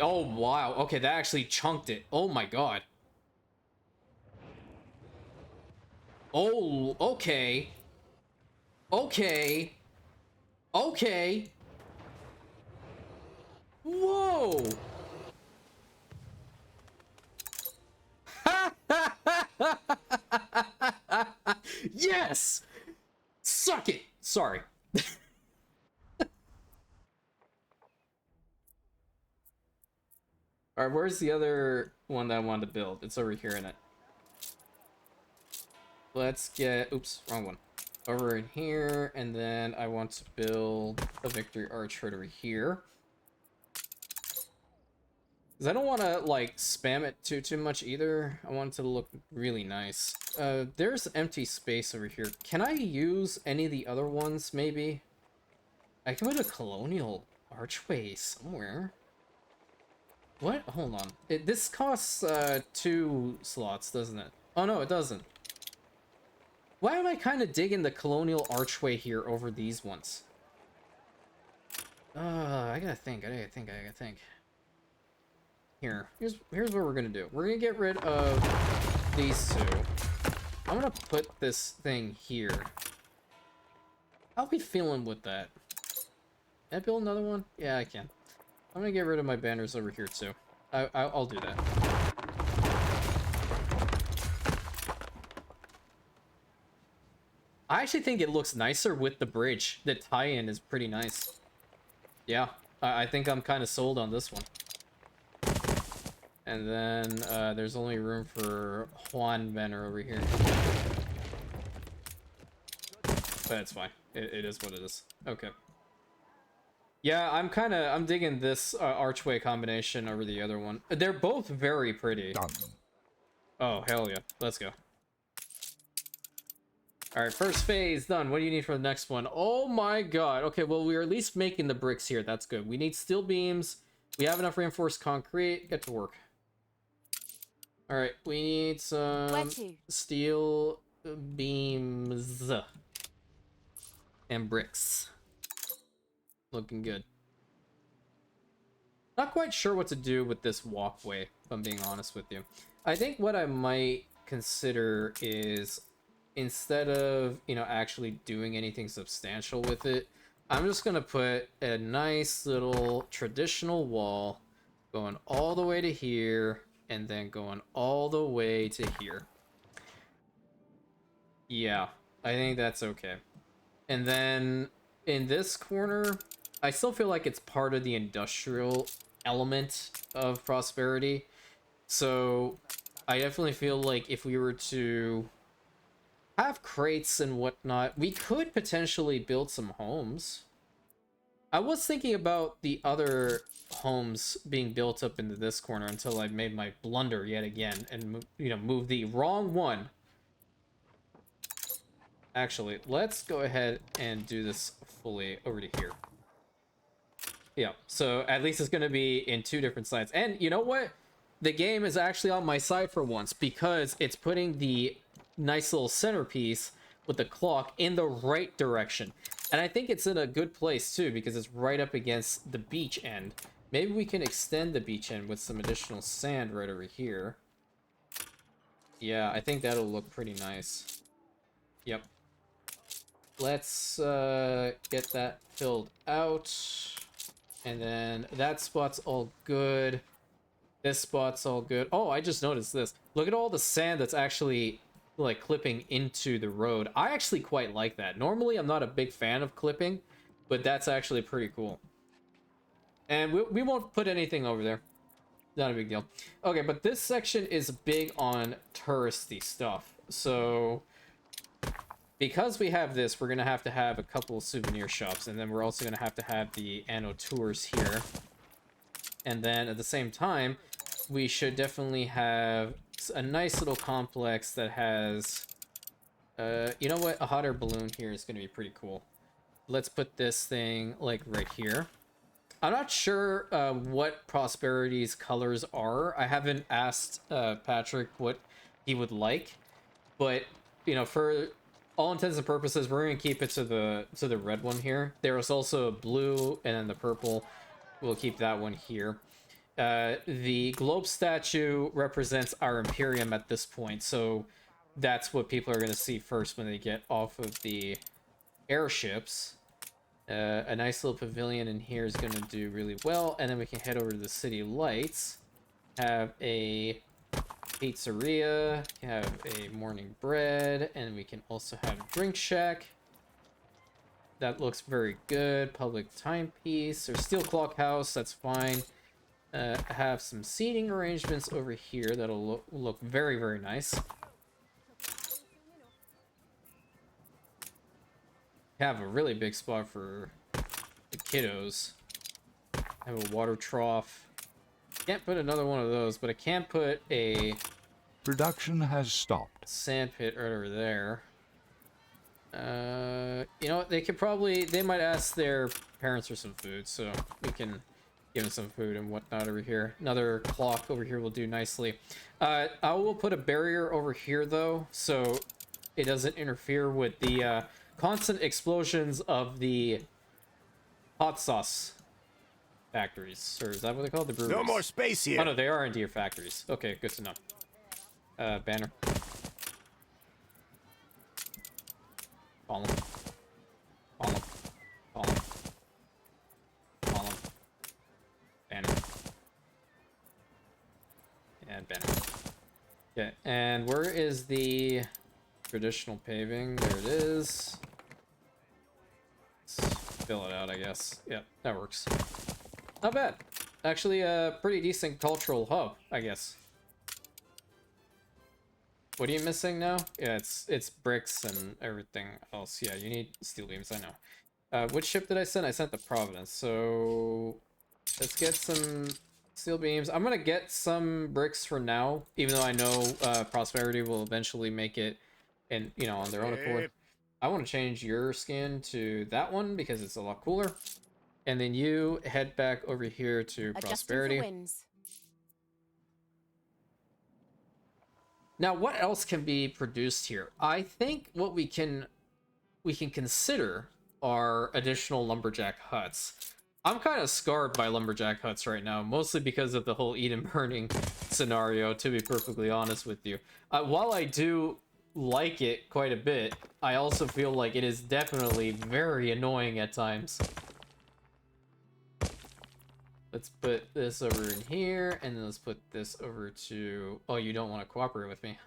S1: Oh, wow. Okay, that actually chunked it. Oh, my God. Oh, okay. Okay. Okay. Whoa. Yes. Suck it. Sorry. All right, where's the other one that I wanted to build? It's over here in it. Let's get... Oops, wrong one. Over in here, and then I want to build a victory arch right over here. Because I don't want to, like, spam it too much either. I want it to look really nice. There's empty space over here. Can I use any of the other ones, maybe? I can put a colonial archway somewhere. What? Hold on. This costs 2 slots, doesn't it? Oh, no, it doesn't. Why am I kind of digging the colonial archway here over these ones? I gotta think. Here. Here's what we're gonna do. We're gonna get rid of these two. I'm gonna put this thing here. How we feeling with that? Can I build another one? Yeah, I can. I'm gonna get rid of my banners over here too. I'll do that. I actually think it looks nicer with the bridge. The tie-in is pretty nice. Yeah, I think I'm kind of sold on this one. And then there's only room for Juan banner over here. But it's fine. It is what it is. Okay. Yeah, I'm digging this archway combination over the other one. They're both very pretty.
S3: Done.
S1: Oh, hell yeah. Let's go. Alright, first phase done. What do you need for the next one? Oh my god. Okay, well, we're at least making the bricks here. That's good. We need steel beams. We have enough reinforced concrete. Get to work. Alright, we need some steel beams and bricks. Looking good. Not quite sure what to do with this walkway, if I'm being honest with you. I think what I might consider is, instead of, you know, actually doing anything substantial with it, I'm just gonna put a nice little traditional wall going all the way to here and then going all the way to here. Yeah, I think that's okay. And then in this corner, I still feel like it's part of the industrial element of prosperity. So I definitely feel like if we were to have crates and whatnot, we could potentially build some homes. I was thinking about the other homes being built up into this corner until I made my blunder yet again and, you know, move the wrong one. Actually, let's go ahead and do this fully over to here. Yeah, so at least it's going to be in two different sides. And you know what? The game is actually on my side for once, because it's putting the nice little centerpiece with the clock in the right direction. And I think it's in a good place too, because it's right up against the beach end. Maybe we can extend the beach end with some additional sand right over here. Yeah, I think that'll look pretty nice. Yep. Let's get that filled out. And then that spot's all good. This spot's all good. Oh, I just noticed this. Look at all the sand that's actually like clipping into the road. I actually quite like that. Normally, I'm not a big fan of clipping, but that's actually pretty cool. And we won't put anything over there. Not a big deal. Okay, but this section is big on touristy stuff. So because we have this, we're going to have a couple of souvenir shops, and then we're also going to have the Anno tours here. And then at the same time, we should definitely have a nice little complex that has, you know what? A hot air balloon here is going to be pretty cool. Let's put this thing like right here. I'm not sure what Prosperity's colors are. I haven't asked Patrick what he would like, but you know, for all intents and purposes, we're going to keep it to the red one here. There is also a blue and then the purple. We'll keep that one here. The globe statue represents our Imperium at this point, so that's what people are going to see first when they get off of the airships. A nice little pavilion in here is going to do really well, and then we can head over to the city lights. Have a pizzeria, have a morning bread, and we can also have a drink shack. That looks very good. Public timepiece or steel clock house, that's fine. Have some seating arrangements over here that'll look very, very nice. Have a really big spot for the kiddos. Have a water trough. Can't put another one of those, but I can put a
S3: Production has stopped.
S1: sand pit right over there. You know what? They might ask their parents for some food, so we can give them some food and whatnot over here. Another clock over here will do nicely. I will put a barrier over here though, so it doesn't interfere with the constant explosions of the hot sauce factories. Or is that what they call it? The breweries?
S2: No more space here.
S1: Oh no, they are indeed factories. Okay, good to know. Banner. Follow. Okay, and where is the traditional paving? There it is. Let's fill it out, I guess. Yep, that works. Not bad. Actually, a pretty decent cultural hub, I guess. What are you missing now? Yeah, it's bricks and everything else. Yeah, you need steel beams, I know. Which ship did I send? I sent the Providence. So let's get some steel beams. I'm gonna get some bricks for now, even though I know Prosperity will eventually make it, and you know, on their own accord. I want to change your skin to that one because it's a lot cooler. And then you head back over here to Prosperity. Now, what else can be produced here? I think what we can consider are additional lumberjack huts. I'm kind of scarred by lumberjack huts right now, mostly because of the whole Eden burning scenario, to be perfectly honest with you. While I do like it quite a bit, I also feel like it is definitely very annoying at times. Let's put this over in here, and then let's put this over to... Oh, you don't want to cooperate with me.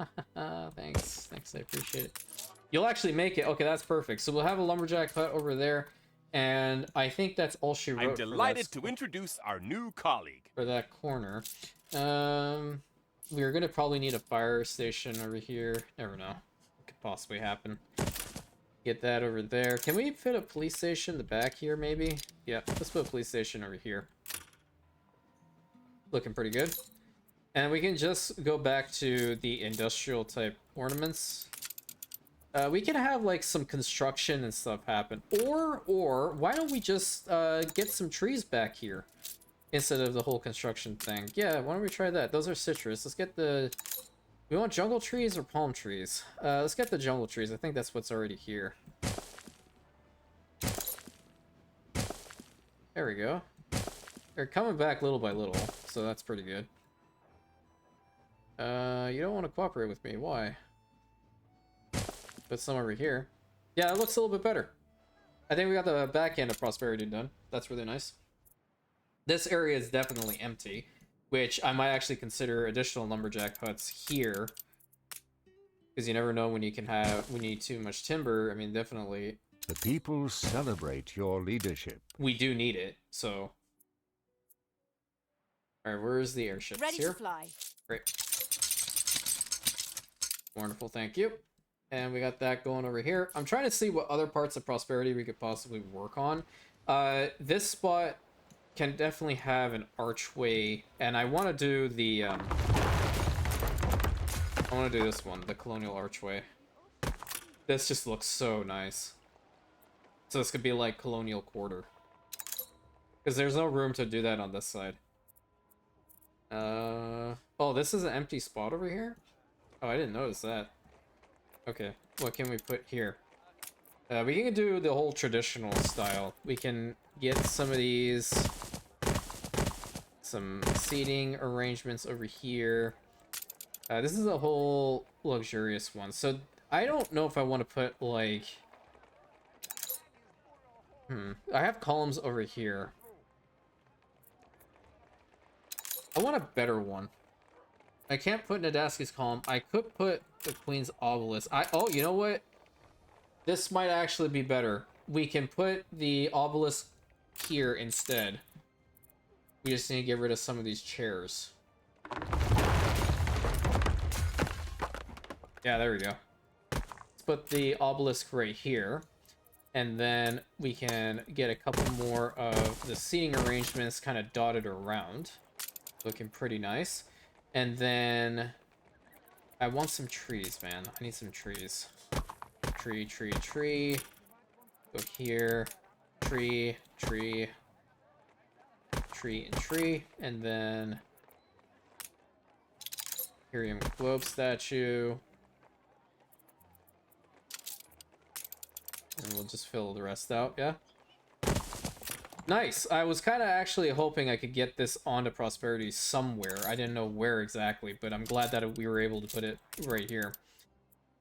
S1: Thanks. Thanks, I appreciate it. You'll actually make it. Okay, that's perfect. So we'll have a lumberjack hut over there, and I think that's all she wrote.
S2: I'm delighted to introduce our new colleague.
S1: For that corner. We're gonna probably need a fire station over here. Never know. What could possibly happen. Get that over there. Can we fit a police station in the back here, maybe? Yeah, let's put a police station over here. Looking pretty good. And we can just go back to the industrial type ornaments. We can have like some construction and stuff happen. Or why don't we just get some trees back here instead of the whole construction thing? Yeah, why don't we try that? Those are citrus. Let's get the... We want jungle trees or palm trees? Let's get the jungle trees. I think that's what's already here. There we go. They're coming back little by little, so that's pretty good. You don't want to cooperate with me. Why? Put some over here. Yeah, it looks a little bit better. I think we got the back end of Prosperity done. That's really nice. This area is definitely empty, which I might actually consider additional lumberjack huts here. Because you never know when you need too much timber. I mean, definitely.
S3: The people celebrate your leadership.
S1: We do need it, so... Alright, where's the airships?
S4: Ready
S1: here?
S4: to fly.
S1: Great. Wonderful, thank you. And we got that going over here. I'm trying to see what other parts of Prosperity we could possibly work on. This spot can definitely have an archway, and I want to do the... I want to do this one, the Colonial Archway. This just looks so nice. So this could be like Colonial Quarter. Because there's no room to do that on this side. Oh, this is an empty spot over here? Oh, I didn't notice that. Okay, what can we put here? We can do the whole traditional style. We can get some of these... Some seating arrangements over here. This is a whole luxurious one. So, I don't know if I want to put, like... I have columns over here. I want a better one. I can't put Nadaski's column. I could put the Queen's obelisk. Oh, you know what? This might actually be better. We can put the obelisk here instead. We just need to get rid of some of these chairs. Yeah, there we go. Let's put the obelisk right here. And then we can get a couple more of the seating arrangements kind of dotted around. Looking pretty nice. And then I want some trees, man. I need some trees. Tree. Go here. Tree. And tree. And then Imperium globe statue. And we'll just fill the rest out, yeah? Nice! I was kind of actually hoping I could get this onto Prosperity somewhere. I didn't know where exactly, but I'm glad that we were able to put it right here.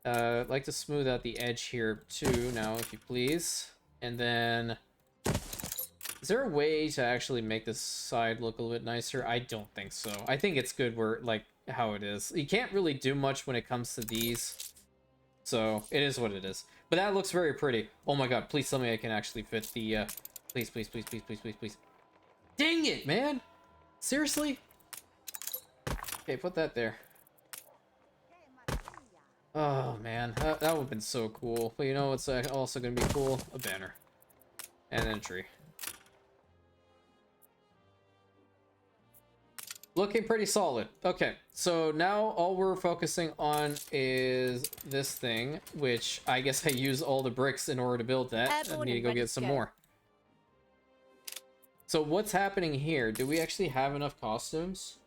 S1: I'd like to smooth out the edge here too now, if you please. And then... Is there a way to actually make this side look a little bit nicer? I don't think so. I think it's good where, like, how it is. You can't really do much when it comes to these. So, it is what it is. But that looks very pretty. Oh my god, please tell me I can actually fit the, please, please, please, please, please, please, please. Dang it, man! Seriously? Okay, put that there. Oh, man. That would have been so cool. But you know what's also going to be cool? A banner. And then a tree. Looking pretty solid. Okay, so now all we're focusing on is this thing, which I guess I use all the bricks in order to build that. I need to go get some more. So what's happening here? Do we actually have enough costumes?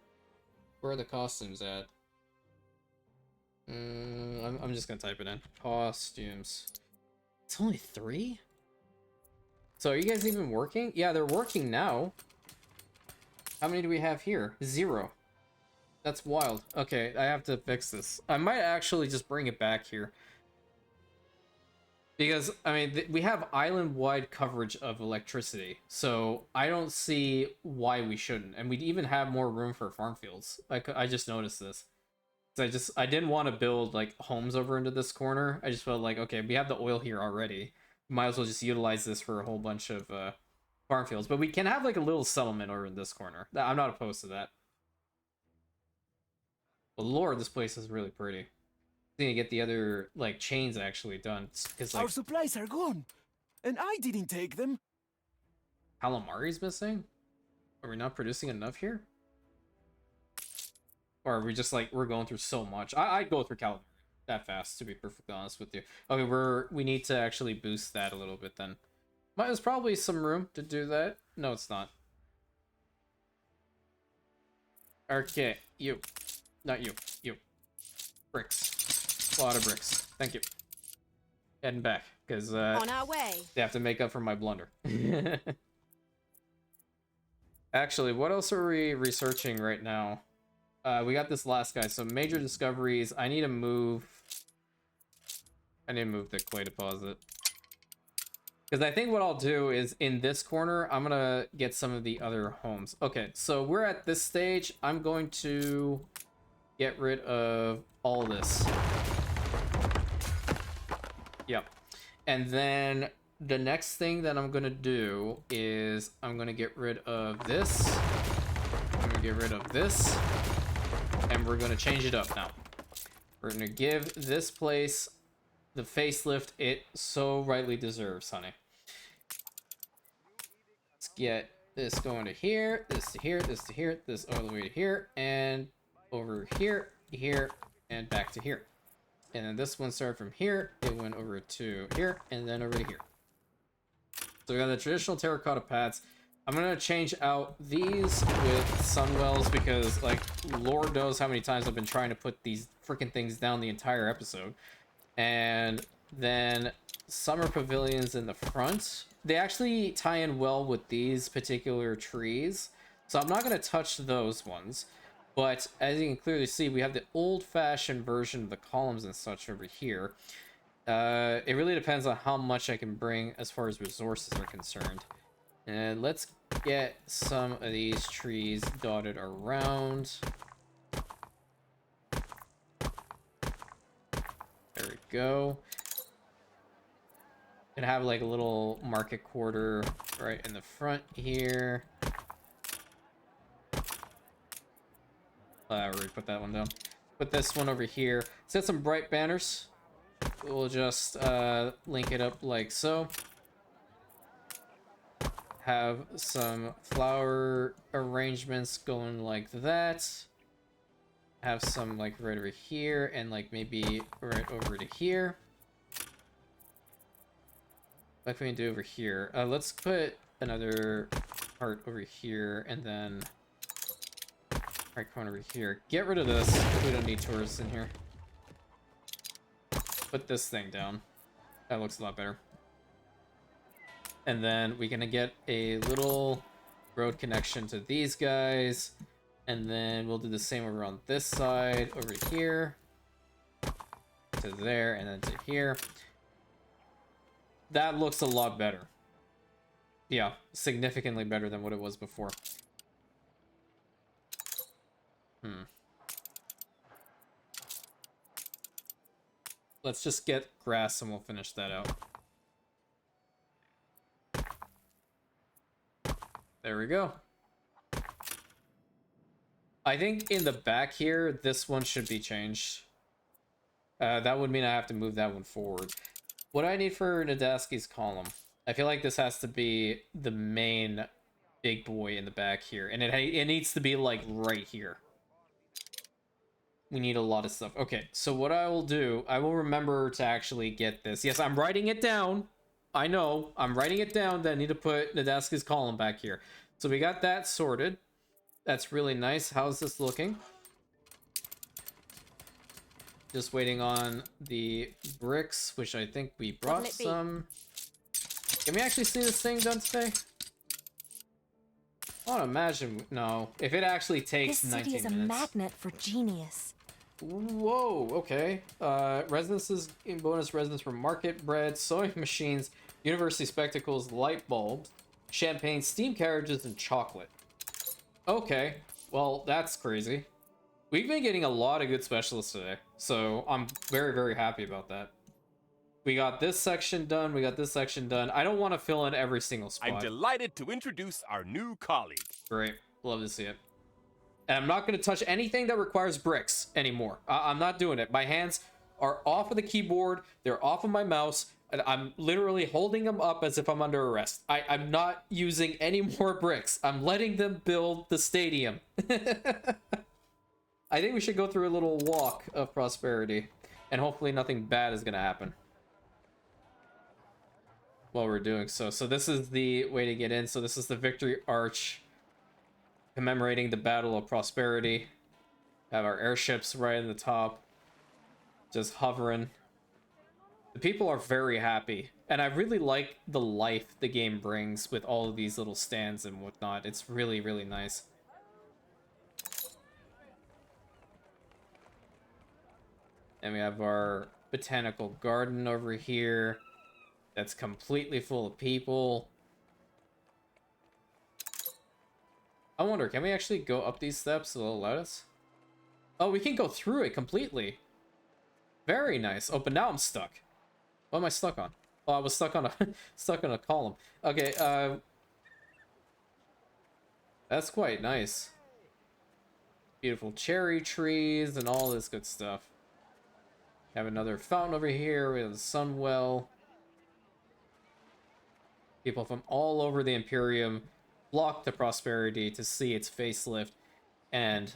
S1: Where are the costumes at? I'm just gonna type it in. Costumes. It's only 3? So are you guys even working? Yeah, they're working now. How many do we have here? 0. That's wild. Okay, I have to fix this. I might actually just bring it back here. Because, I mean, we have island-wide coverage of electricity. So, I don't see why we shouldn't. And we'd even have more room for farm fields. I just noticed this. I didn't want to build, like, homes over into this corner. I just felt like, okay, we have the oil here already. Might as well just utilize this for a whole bunch of, farm fields, but we can have like a little settlement over in this corner. I'm not opposed to that. But Lord, this place is really pretty. I need to get the other like chains actually done because like
S5: Our supplies are gone, and I didn't take them.
S1: calamari's missing. Are we not producing enough here? Or are we just like we're going through so much? I'd go through calamari that fast to be perfectly honest with you. Okay, we need to actually boost that a little bit then. There's probably some room to do that. No, it's not. Okay, you. Not you. You. Bricks. A lot of bricks. Thank you. Heading back, because
S4: On our way.
S1: they have to make up for my blunder. Actually, what else are we researching right now? We got this last guy. So major discoveries. I need to move the clay deposit. Because I think what I'll do is in this corner, I'm going to get some of the other homes. Okay, so we're at this stage. I'm going to get rid of all this. Yep. And then the next thing that I'm going to do is I'm going to get rid of this. I'm going to get rid of this. And we're going to change it up now. We're going to give this place the facelift it so rightly deserves, honey. Let's get this going to here, this to here, this to here, this all the way to here, and over here, here, and back to here. And then this one started from here, it went over to here, and then over to here. So we got the traditional terracotta pads. I'm gonna change out these with sunwells because, like, Lord knows how many times I've been trying to put these freaking things down the entire episode. And then summer pavilions in the front. They actually tie in well with these particular trees. So I'm not going to touch those ones. But as you can clearly see, we have the old-fashioned version of the columns and such over here. It really depends on how much I can bring as far as resources are concerned. And let's get some of these trees dotted around. There we go. And have like a little market quarter right in the front here. I already put that one down. Put this one over here. Set some bright banners. We'll just link it up like so. Have some flower arrangements going like that. Have some like right over here and like maybe right over to here. What can we do over here? Let's put another part over here and then right corner over here. Get rid of this. We don't need tourists in here. Put this thing down. That looks a lot better. And then we're gonna get a little road connection to these guys. And then we'll do the same over on this side, over here, to there, and then to here. That looks a lot better. Yeah, significantly better than what it was before. let's just get grass and we'll finish that out. There we go. I think in the back here, this one should be changed. That would mean I have to move that one forward. What do I need for Nadaski's column? I feel like this has to be the main big boy in the back here. And it needs to be, like, right here. We need a lot of stuff. Okay, so what I will do, I will remember to actually get this. Yes, I'm writing it down. I know, I'm writing it down that I need to put Nadaski's column back here. So we got that sorted. That's really nice. How's this looking? Just waiting on the bricks, which I think we brought some. Can we actually see this thing done today? I want to imagine. No, if it actually takes 19 minutes.
S4: This city is a magnet for genius.
S1: Whoa, okay. Residences in bonus residence from market bread, sewing machines, university spectacles, light bulbs, champagne, steam carriages, and chocolate. Okay, well, that's crazy. We've been getting a lot of good specialists today, so I'm very, very happy about that. We got this section done, we got this section done. I don't want to fill in every single spot.
S2: I'm delighted to introduce our new colleague.
S1: Great, love to see it. And I'm not going to touch anything that requires bricks anymore. I'm not doing it. My hands are off of the keyboard, they're off of my mouse, and I'm literally holding them up as if I'm under arrest. I'm not using any more bricks. I'm letting them build the stadium. I think we should go through a little walk of prosperity, and hopefully nothing bad is going to happen while we're doing so. So this is the way to get in. So this is the Victory Arch commemorating the Battle of Prosperity. Have our airships right in the top, just hovering. The people are very happy, and I really like the life the game brings with all of these little stands and whatnot. It's really, really nice. And we have our botanical garden over here that's completely full of people. I wonder, can we actually go up these steps? Will it allow us? Oh, we can go through it completely. Very nice. Oh, but now I'm stuck. What am I stuck on? Oh, I was stuck on a stuck on a column. Okay, that's quite nice. Beautiful cherry trees and all this good stuff. Have another fountain over here. We have the sun well. People from all over the Imperium flock to Prosperity to see its facelift and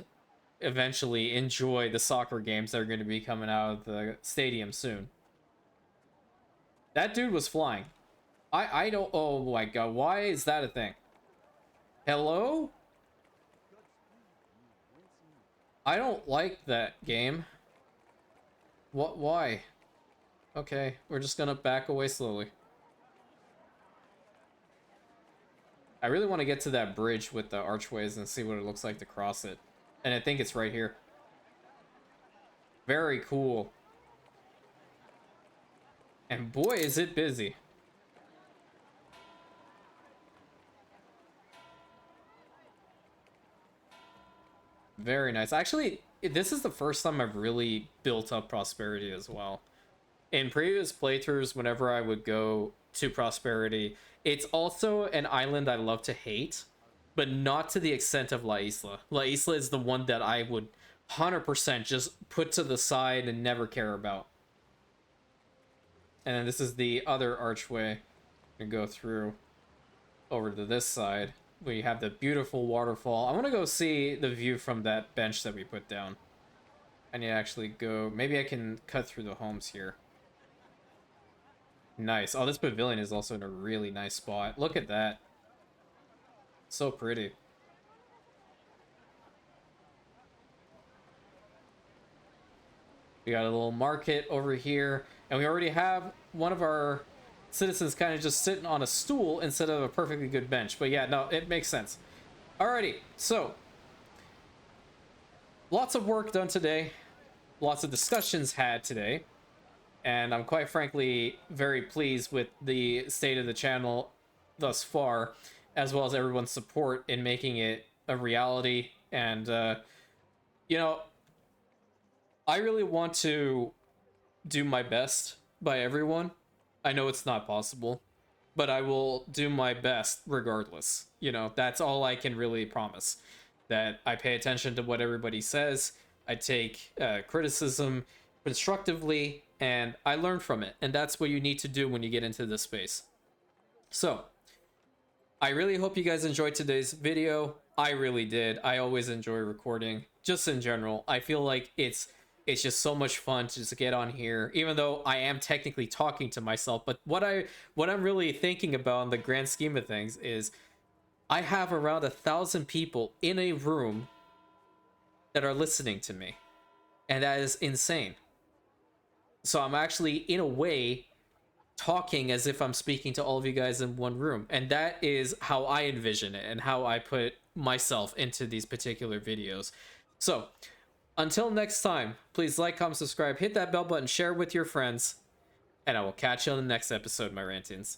S1: eventually enjoy the soccer games that are going to be coming out of the stadium soon. That dude was flying. I don't... Oh my god, why is that a thing? Hello? I don't like that game. What? Why? Okay, we're just gonna back away slowly. I really want to get to that bridge with the archways and see what it looks like to cross it. And I think it's right here. Very cool. And boy, is it busy. Very nice. Actually, this is the first time I've really built up Prosperity as well. In previous playthroughs, whenever I would go to Prosperity, it's also an island I love to hate, but not to the extent of La Isla. La Isla is the one that I would 100% just put to the side and never care about. And then this is the other archway. You go through over to this side. We have the beautiful waterfall. I want to go see the view from that bench that we put down. I need to actually go... Maybe I can cut through the homes here. Nice. Oh, this pavilion is also in a really nice spot. Look at that. So pretty. We got a little market over here. And we already have one of our citizens kind of just sitting on a stool instead of a perfectly good bench. But yeah, no, it makes sense. Alrighty, so lots of work done today. Lots of discussions had today. And I'm quite frankly very pleased with the state of the channel thus far, as well as everyone's support in making it a reality. And, you know, I really want to do my best by everyone. I know it's not possible, but I will do my best regardless. You know, that's all I can really promise. That I pay attention to what everybody says, I take criticism constructively, and I learn from it. And that's what you need to do when you get into this space. So, I really hope you guys enjoyed today's video. I really did. I always enjoy recording, just in general. I feel like it's just so much fun to just get on here, even though I am technically talking to myself. But what I'm really thinking about in the grand scheme of things is I have around 1,000 people in a room that are listening to me, and that is insane. So I'm actually, in a way, talking as if I'm speaking to all of you guys in one room, and that is how I envision it and how I put myself into these particular videos. So until next time, please like, comment, subscribe, hit that bell button, share with your friends, and I will catch you on the next episode, my Rantians.